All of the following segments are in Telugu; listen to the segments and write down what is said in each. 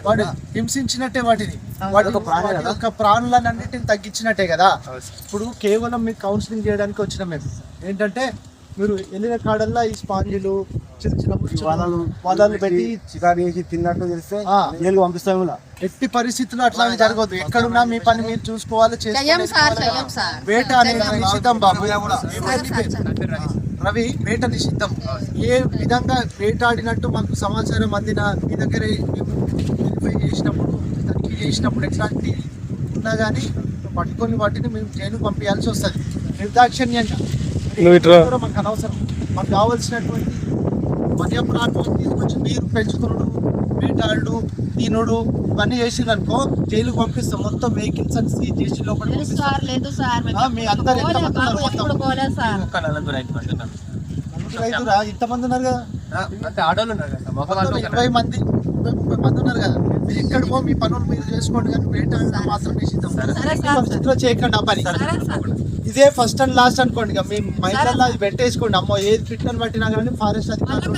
వాడు హింసించినట్టే వాటిని వాటి యొక్క ప్రాణులన్నింటిని తగ్గించినట్టే కదా. ఇప్పుడు కేవలం మీకు కౌన్సిలింగ్ చేయడానికి వచ్చినాం మేము. ఏంటంటే మీరు వెళ్ళిన కాడల్లా ఈ స్పాంజీలు చిన్న చిన్న వలలు పెట్టి చికాకు చేసి తిన్నట్టు తెలిస్తే జైలుకి పంపిస్తాము. ఎట్టి పరిస్థితుల్లో అట్లా జరగదు. ఎక్కడున్నా మీ పని మీరు చూసుకోవాలి. వేట అనేది నిషిద్ధం బాబు. రవి, వేట నిషిద్ధం. ఏ విధంగా వేటాడినట్టు మాకు సమాచారం అందిన మీ దగ్గర వెరిఫై చేసినప్పుడు, తనిఖీ చేసినప్పుడు ఎట్లాంటి ఉన్నా కానీ పట్టుకొని వాటిని మేము జైలుకు పంపించాల్సి వస్తుంది నిర్దాక్షిణ్యంగా. మాకు అనవసరం. మాకు కావాల్సినటువంటి వన్యప్రాణులను తీసుకొచ్చి మీరు పెంచుకున్నాడు, వేటాడు, తినుడు ఇవన్నీ చేసిండ్రు అనుకో జైలుకు పంపిస్తాం. మొత్తం వెహికల్స్ అని సీజ్ చేసి లోపల మీ అందరు ఇంతమంది ఉన్నారు కదా, 20 మంది 30 మంది ఉన్నారు కదా. మీరు ఎక్కడికో మీ పనులు మీరు చేసుకోండి, కానీ వేటాడడం మాత్రం నిషిద్ధం. పరిస్థితిలో చేయకండి ఆ పని. ఇదే ఫస్ట్ అండ్ లాస్ట్ అనుకోండి. మీ మైండ్లలో అది పెట్టేసుకోండి. అమ్మో ఏది ఫిట్నర్ పట్టినా కానీ ఫారెస్ట్ అధికారులు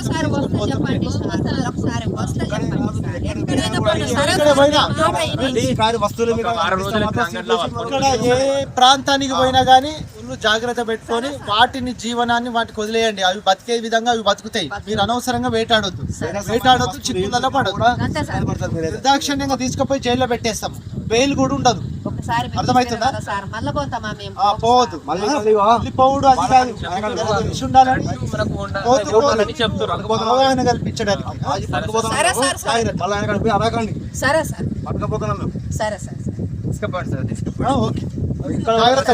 ఏ ప్రాంతానికి పోయినా కానీ జాగ్రత్త పెట్టుకొని వాటిని జీవనాన్ని వాటికి వదిలేయండి. అవి బతికే విధంగా అవి బతుకుతాయి. మీరు అనవసరంగా వేటాడొద్దు, చిక్కులలో పడదు. నిర్దాక్షిణ్యంగా తీసుకుపోయి జైల్లో పెట్టేస్తాం. బెయిల్ కూడా ఉండదు. అర్థమవుతుందా? పోవద్దు, పోవుడు అది కాదు. ఉండాలని అవగాహన కల్పించడానికి. ఓకే, జాగ్రత్త.